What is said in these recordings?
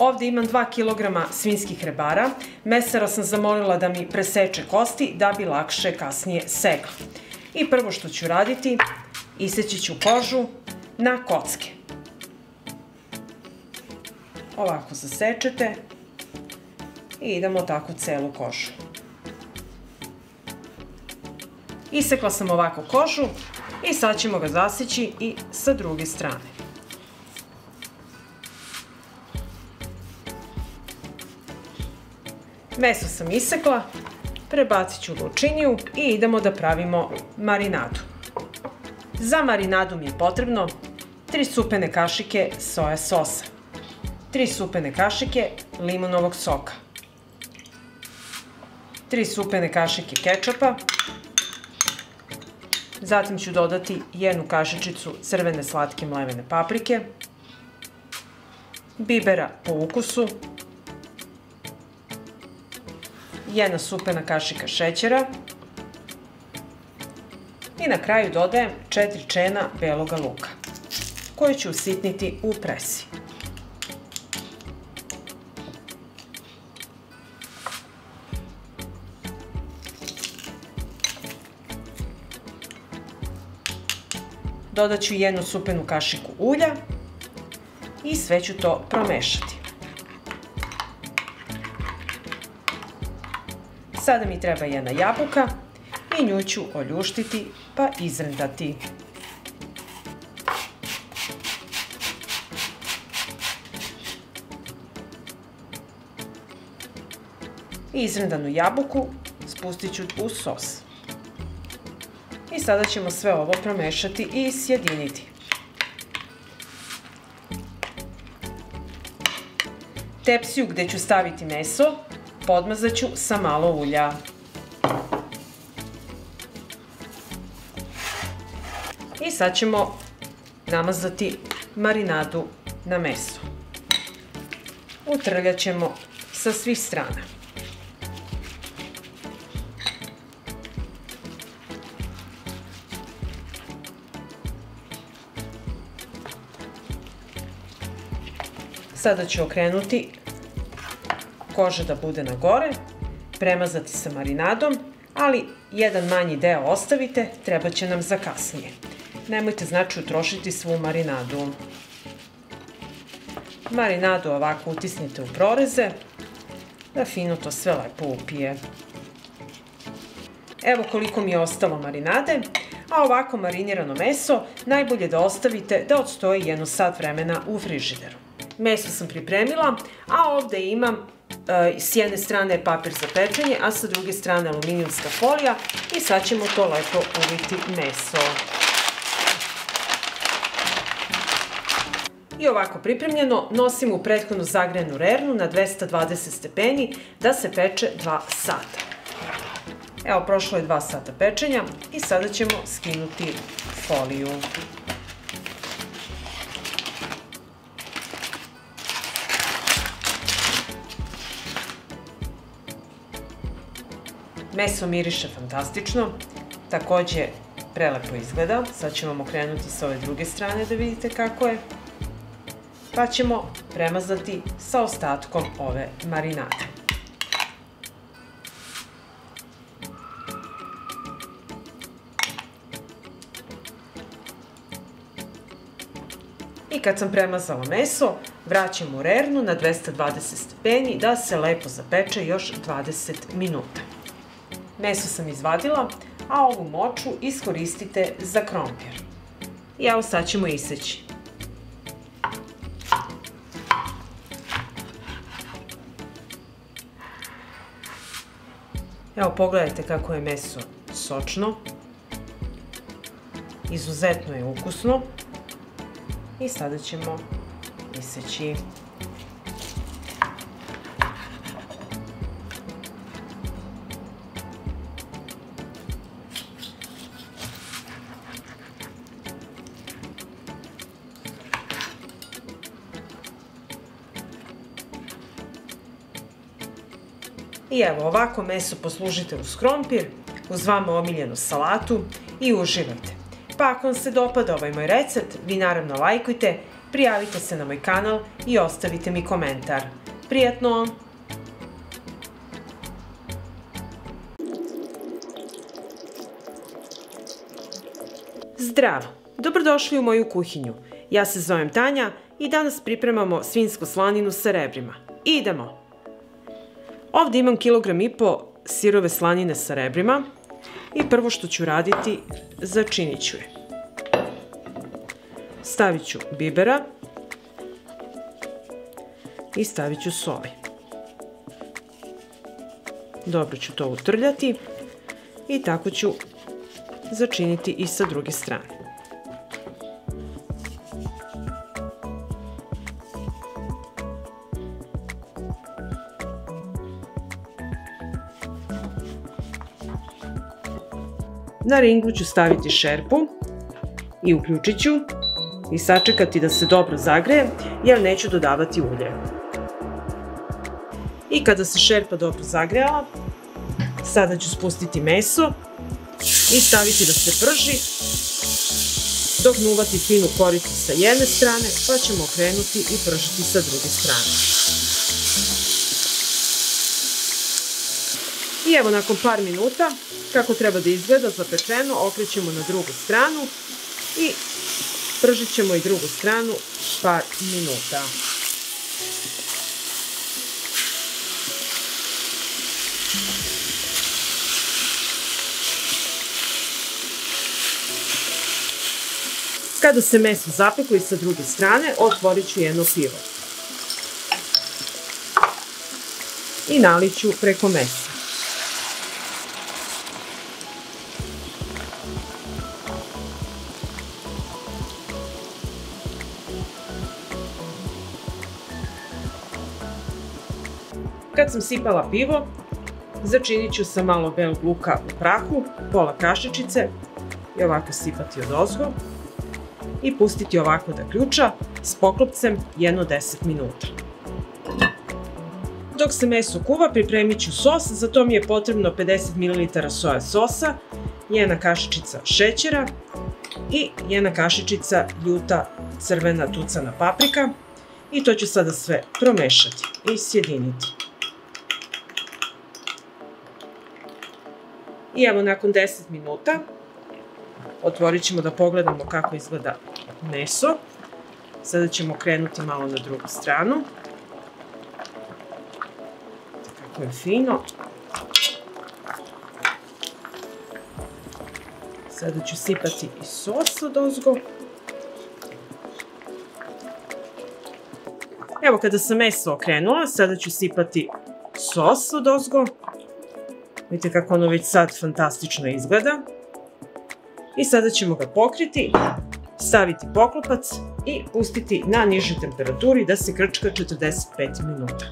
Ovde imam 2 kg svinjskih rebara. Mesara sam zamolila da mi preseče kosti da bi lakše kasnije segla. I prvo što ću raditi, iseći ću kožu na kocke. Ovako zasečete i idemo tako celu kožu. Isekla sam ovako kožu i sad ćemo ga zaseći i sa druge strane. Meso sam isekla, prebacit ću u lučiniju i idemo da pravimo marinadu. Za marinadu mi je potrebno 3 supene kašike soja sosa, 3 supene kašike limunovog soka, 3 supene kašike kečapa, zatim ću dodati 1 kašičicu crvene slatke mlevene paprike, bibera po ukusu, 1 supena kašika šećera i na kraju dodajem 4 čena beloga luka, koji ću usitniti u presi. Dodat ću 1 supenu kašiku ulja i sve ću to promešati. Sada mi treba 1 jabuka i nju ću oljuštiti pa izrendati. Izrendanu jabuku spustit ću u sos. I sada ćemo sve ovo promešati i sjediniti. Tepsiju gde ću staviti meso podmazat ću sa malo ulja. I sad ćemo namazati marinadu na meso. Utrljat ćemo sa svih strana. Sada ću okrenuti koža da bude na gore, premazati sa marinadom, ali jedan manji deo ostavite, treba će nam za kasnije. Nemojte znači utrošiti svu marinadu. Marinadu ovako utisnite u proreze, da fino to sve lepo upije. Evo koliko mi je ostalo marinade, a ovako marinirano meso najbolje da ostavite da odstoji 1 sat vremena u frižideru. Meso sam pripremila, a ovde imam s jedne strane papir za pečenje, a sa druge strane aluminijumska folija i sad ćemo to lepo uviti meso. I ovako pripremljeno nosim u prethodno zagrejanu rernu na 220 stepeni da se peče 2 sata. Evo, prošlo je 2 sata pečenja i sada ćemo skinuti foliju. Meso miriše fantastično, takođe prelepo izgleda. Sad ću vam okrenuti sa ove druge strane da vidite kako je. Pa ćemo premazati sa ostatkom ove marinade. I kad sam premazala meso, vraćam u rernu na 220 stepeni da se lepo zapeče još 20 minuta. Meso sam izvadila, a ovu moču iskoristite za krompir. I evo sad ćemo iseći. Evo pogledajte kako je meso sočno. Izuzetno je ukusno. I sada ćemo iseći. I evo, ovako meso poslužite uz krompir, uz vama omiljenu salatu i uživajte. Pa ako vam se dopada ovaj moj recept, vi naravno lajkujte, prijavite se na moj kanal i ostavite mi komentar. Prijatno! Zdravo! Dobrodošli u moju kuhinju. Ja se zovem Tanja i danas pripremamo svinjsku slaninu sa rebrima. Idemo! Ovdje imam 1,5 kg sirove slanine sa rebrima i prvo što ću raditi, začinit ću je. Stavit ću bibera i stavit ću soli. Dobro ću to utrljati i tako ću začiniti i sa druge strane. Na ringlu ću staviti šerpu i uključit ću i sačekati da se dobro zagreje jer neću dodavati ulje. I kada se šerpa dobro zagrejala, sada ću spustiti meso i staviti da se prži, dognuvati finu koricu sa jedne strane, pa ćemo okrenuti i pržiti sa druge strane. I evo nakon par minuta, kako treba da izgleda zapečeno, okrećemo na drugu stranu i pržit ćemo i drugu stranu par minuta. Kada se meso zapeklo i sa druge strane, otvorit ću jedno pivo. I nalit ću preko mesa. Kad sam sipala pivo, začinit ću sa malo belog luka u prahu, pola kašičice i ovako sipati odozgo i pustiti ovako da ključa s poklopcem jedno 10 minuta. Dok se meso kuva, pripremit ću sos, za to mi je potrebno 50 ml soja sosa, 1 kašičica šećera i 1 kašičica ljuta crvena tucana paprika i to ću sada sve promešati i sjediniti. I evo nakon 10 minuta otvorit ćemo da pogledamo kako izgleda meso. Sada ćemo krenuti malo na drugu stranu. Kako je fino. Sada ću sipati i sos odozgo. Evo kada sam meso okrenula, sada ću sipati sos odozgo. Vidite kako ono već sad fantastično izgleda. I sada ćemo ga pokriti, staviti poklopac i pustiti na nižoj temperaturi da se krčka 45 minuta.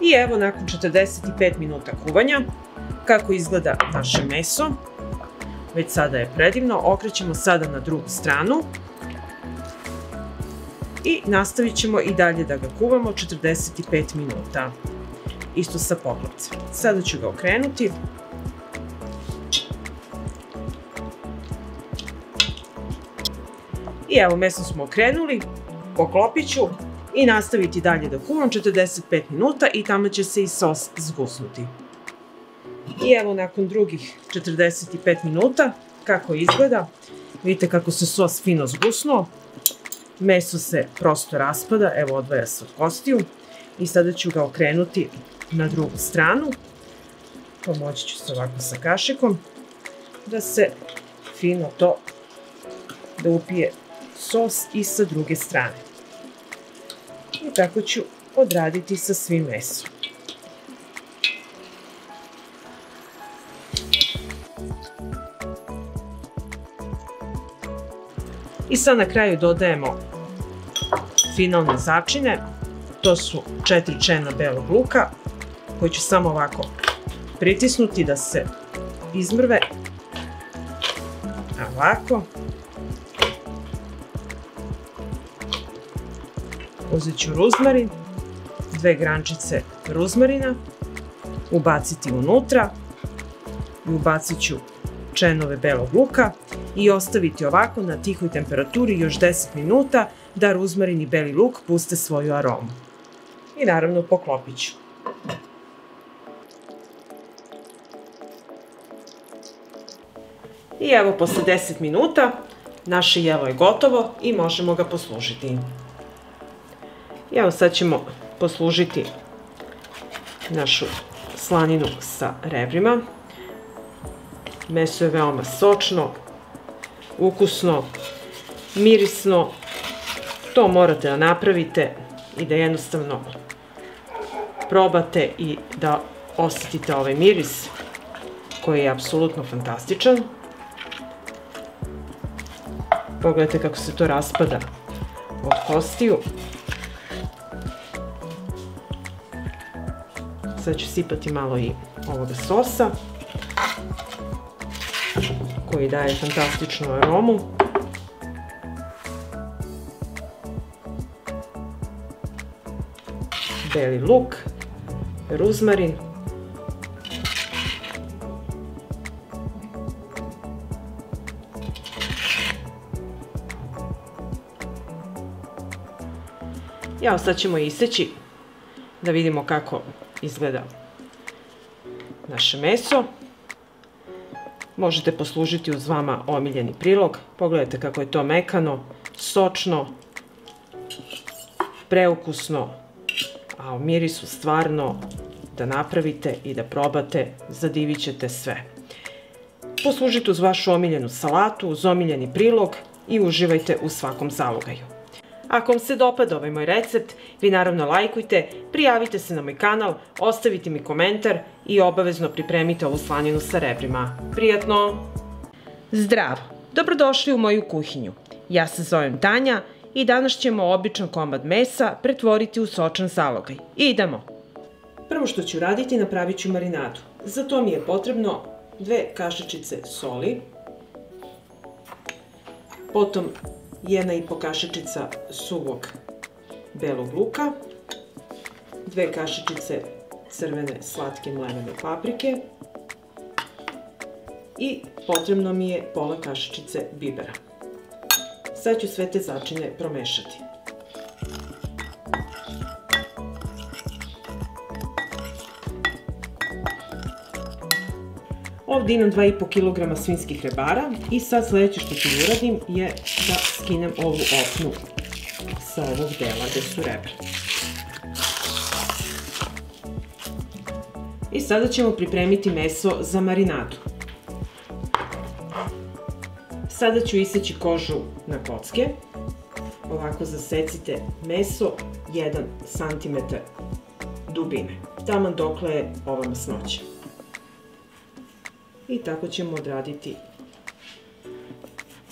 I evo nakon 45 minuta kuvanja, kako izgleda naše meso. Već sada je predivno, okrećemo sada na drugu stranu. I nastavit ćemo i dalje da ga kuvamo 45 minuta. Isto sa poklopcem. Sada ću ga okrenuti. I evo meso smo okrenuli, poklopit ću i nastaviti dalje da kuvam 45 minuta i tamo će se i sos zgusnuti. I evo nakon drugih 45 minuta kako izgleda. Vidite kako se sos fino zgusnuo. Meso se prosto raspada, evo odvaja se od kostiju. I sada ću ga okrenuti na drugu stranu. Pomoći ću se ovako sa kašikom da se fino to, da upije sos i sa druge strane. I tako ću odraditi sa svim mesom. I sad na kraju dodajemo finalne začine. To su 4 čena belog luka koji ću samo ovako pritisnuti da se izmrve. Ovako. Uzet ću ruzmarin, 2 grančice ruzmarina, ubaciti unutra i ubacit ću čenove belog luka i ostaviti ovako na tihoj temperaturi još 10 minuta da ruzmarin i beli luk puste svoju aromu. I naravno poklopit ću. I evo posle 10 minuta naše jelo je gotovo i možemo ga poslužiti. I evo sad ćemo poslužiti našu slaninu sa rebrima. Meso je veoma sočno, ukusno, mirisno. To morate da napravite i da jednostavno probate i da osetite ovaj miris koji je apsolutno fantastičan. Pogledajte kako se to raspada od kostiju. Sad ću sipati malo i ovoga sosa koji daje fantastičnu aromu. Beli luk, ruzmarin. Evo sad ćemo iseći da vidimo kako izgleda naše meso. Možete poslužiti uz vama omiljeni prilog. Pogledajte kako je to mekano, sočno, preukusno, a u mirisu stvarno da napravite i da probate, zadivit ćete sve. Poslužite uz vašu omiljenu salatu, uz omiljeni prilog i uživajte u svakom zalogaju. Ako vam se dopada ovaj moj recept, vi naravno lajkujte, prijavite se na moj kanal, ostavite mi komentar i obavezno pripremite ovu slaninu sa rebrima. Prijatno! Zdravo! Dobrodošli u moju kuhinju. Ja se zovem Tanja i danas ćemo običan komad mesa pretvoriti u sočan zalogaj. Idemo! Prvo što ću raditi, napravit ću marinadu. Za to mi je potrebno 2 kašičice soli, potom 1,5 kašičica suvog belog luka, 2 kašičice crvene slatke mlevene paprike i potrebno mi je pola kašičice bibera. Sad ću sve te začine promešati. Ovdje imam 2,5 kg svinjskih rebara i sad sljedeće što ću uradim je da skinem ovu opnu sa ovog dela gdje su rebra. I sada ćemo pripremiti meso za marinadu. Sada ću iseći kožu na kocke. Ovako zasecite meso 1 cm dubine, taman dokle je ova masnoća. I tako ćemo odraditi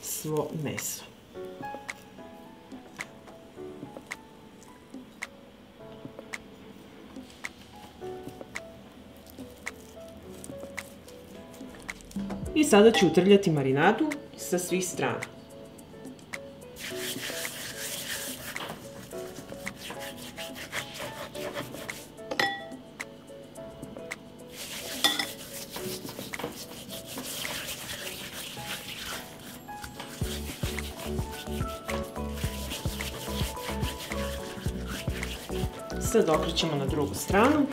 svo meso. I sada ću utrljati marinadu sa svih strana. Sad okrećemo na drugu stranu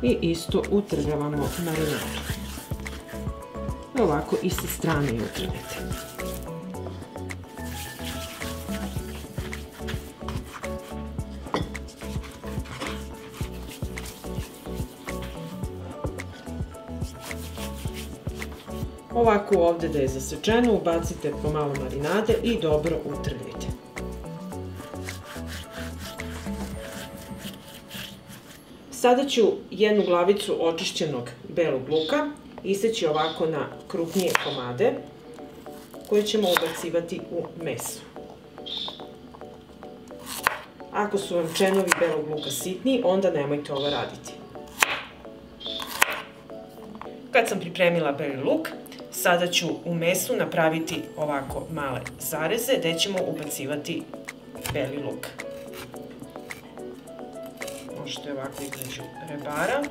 i isto utrljavamo marinadu. Ovako i sa strane i utrljate. Ovako ovdje da je zasečeno, ubacite pomalo marinade i dobro utrljajte. Sada ću 1 glavicu očišćenog belog luka iseći ovako na krupnije komade koje ćemo ubacivati u meso. Ako su vam čenovi belog luka sitni, onda nemojte ovo raditi. Kad sam pripremila beli luk, sada ću u mesu napraviti ovako male zareze gdje ćemo ubacivati beli luk. Možete ovako između rebara.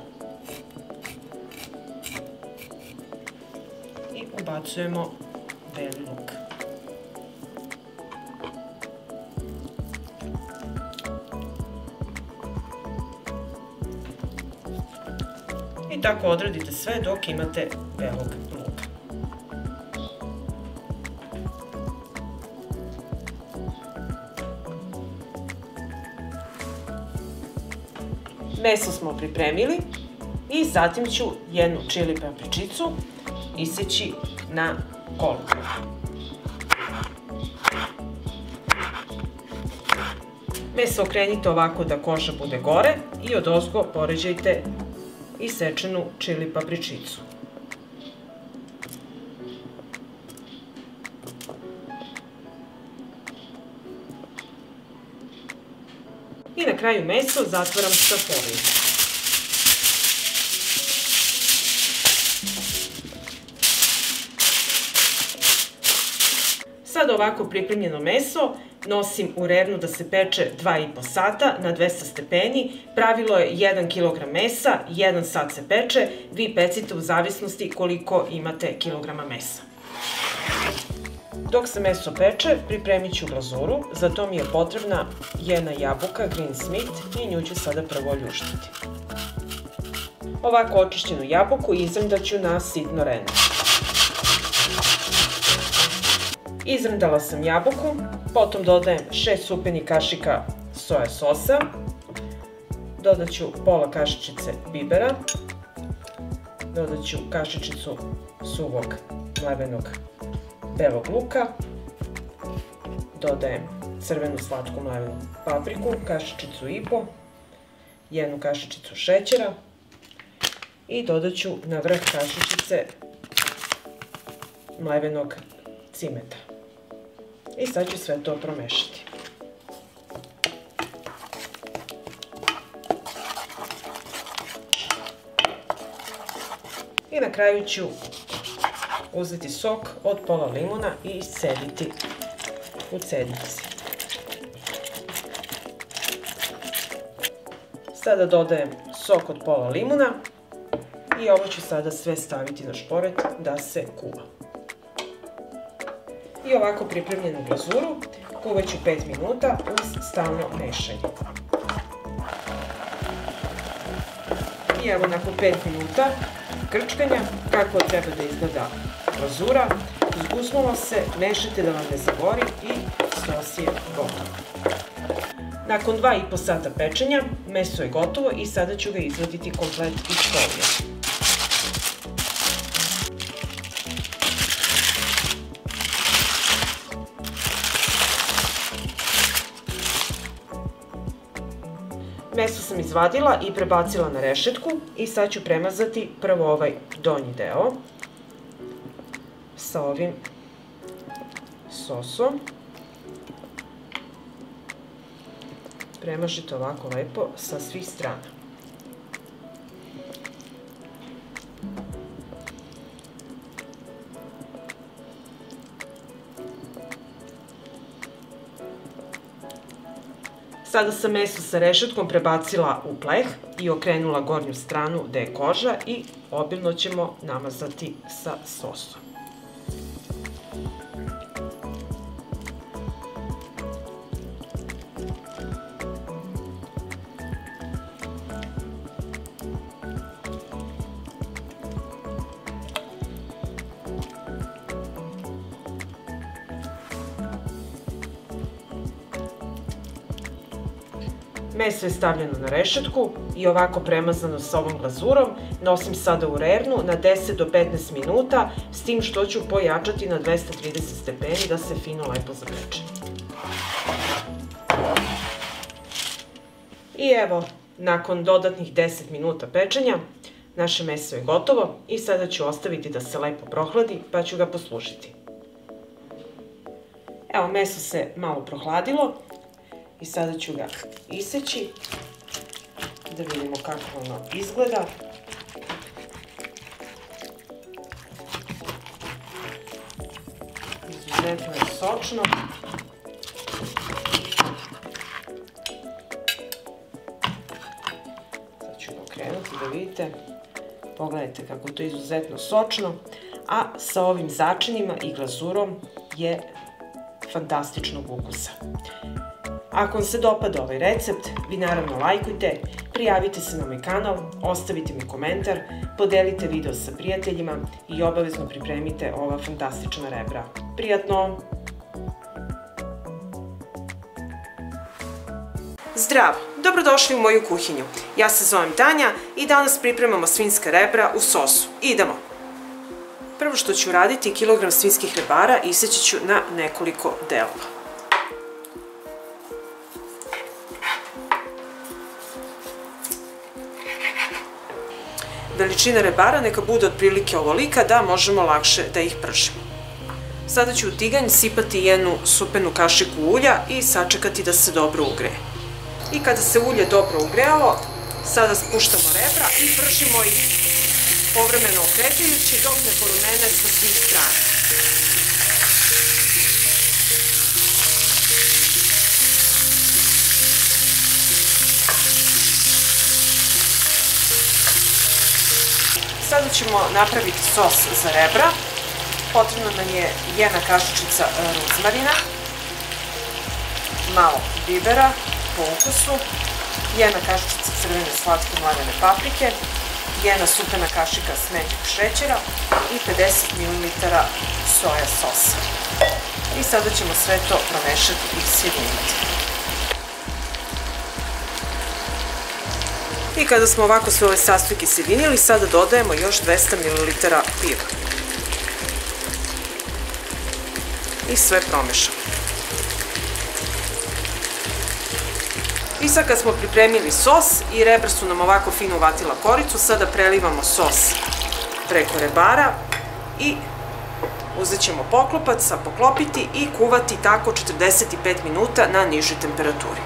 I ubacujemo beli luk. I tako odradite sve dok imate belog luka. Meso smo pripremili i zatim ću jednu čili papričicu iseći na kolube. Meso okrenite ovako da koža bude gore i odozgo poređajte isečenu čili papričicu. I na kraju meso zatvaram sa folijom. Sad ovako pripremljeno meso nosim u rernu da se peče 2,5 sata na 200 stepeni. Pravilo je 1 kg mesa, 1 sat se peče, vi pecite u zavisnosti koliko imate kilograma mesa. Dok se meso peče, pripremit ću glazuru, za to mi je potrebna jedna jabuka Green Smith i nju ću sada prvo ljuštiti. Ovako očišćenu jabuku izrndaću na sitno rene. Izrndala sam jabuku, potom dodajem 6 supenih kašika soja sosa, dodat ću pola kašičice bibera, dodat ću kašičicu suvog mlevenog belog luka, dodajem crvenu slatku mlevenu papriku, kašičicu i po, jednu kašičicu šećera i dodat ću na vrh kašičice mlevenog cimeta. I sad ću sve to promešati. I na kraju ću uzeti sok od pola limuna i iscediti u cednici. Sada dodajem sok od pola limuna i ovo ću sada sve staviti na šporet da se kuva. I ovako pripremljenu glazuru kuvaću 5 minuta uz stalno mešanje. I evo nakon 5 minuta krčkanja kako treba da izgleda glazura. Zgusnulo se, mešajte da vam ne zagori i sos je gotov. Nakon 2,5 sata pečenja meso je gotovo i sada ću ga izvaditi komplet iz folije. Meso sam izvadila i prebacila na rešetku i sad ću premazati prvo ovaj donji deo sa ovim sosom. Premažite ovako lepo sa svih strana. Sada sam meso sa rešetkom prebacila u pleh i okrenula gornju stranu gde je koža i obilno ćemo namazati sa sosom. Meso je stavljeno na rešetku i ovako premazano sa ovom glazurom nosim sada u rernu na 10 do 15 minuta, s tim što ću pojačati na 230 stepeni da se fino lepo zapeče. I evo, nakon dodatnih 10 minuta pečenja, naše meso je gotovo i sada ću ostaviti da se lepo prohladi pa ću ga poslužiti. Evo, meso se malo prohladilo. I sada ću ga iseći da vidimo kako ono izgleda. Izuzetno je sočno. Sad ću ga okrenuti da vidite. Pogledajte kako to je izuzetno sočno. a sa ovim začinima i glazurom je fantastičnog ukusa. Ako vam se dopada ovaj recept, vi naravno lajkujte, prijavite se na moj kanal, ostavite mi komentar, podelite video sa prijateljima i obavezno pripremite ova fantastična rebra. Prijatno! Zdravo! Dobrodošli u moju kuhinju. Ja se zovem Tanja i danas pripremamo svinjska rebra u sosu. Idemo! Prvo što ću raditi je kilogram svinjskih rebara i iseći ću na nekoliko delova. Veličina rebara neka bude otprilike ovolika da možemo lakše da ih pržimo. Sada ću u tiganj sipati jednu supenu kašiku ulja i sačekati da se dobro ugreje. I kada se ulje dobro ugrejalo, sada spuštamo rebra i pržimo ih povremeno okrećujući dok ne porumene sa svih strana. Sada ćemo napraviti sos za rebra. Potrebno nam je jedna kašičica ruzmarina, malo bibera po ukusu, jedna kašičica crvene slatke mladene paprike, jedna supena kašika smeđeg šećera i 50 ml soja sosa. I sada ćemo sve to promešati i sjediniti. I kada smo ovako sve ove sastojke sjedinili, sada dodajemo još 200 ml piva. I sve promešamo. I sad kad smo pripremili sos i rebra su nam ovako fino uvatila koricu, sada prelivamo sos preko rebara i uzet ćemo poklopac, poklopiti i kuvati tako 45 minuta na nižoj temperaturi.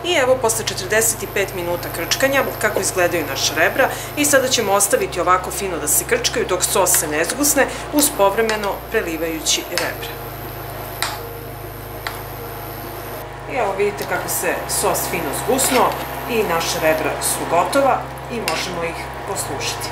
I evo, posle 45 minuta krčkanja, kako izgledaju naša rebra, i sada ćemo ostaviti ovako fino da se krčkaju dok sos se ne zgusne, uz povremeno prelivajući rebra. I evo vidite kako se sos fino zgusnuo i naša rebra su gotova i možemo ih poslužiti.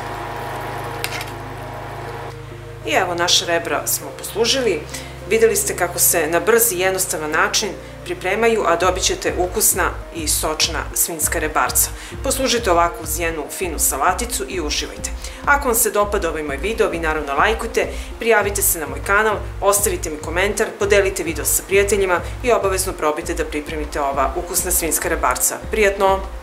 I evo, naše rebra smo poslužili. Videli ste kako se na brz i jednostavan način pripremaju, a dobit ćete ukusna i sočna svinjska rebarca. Poslužite ovako uz jednu finu salaticu i uživajte. Ako vam se dopada ovaj moj video, vi naravno lajkujte, prijavite se na moj kanal, ostavite mi komentar, podelite video sa prijateljima i obavezno probajte da pripremite ova ukusna svinjska rebarca. Prijatno!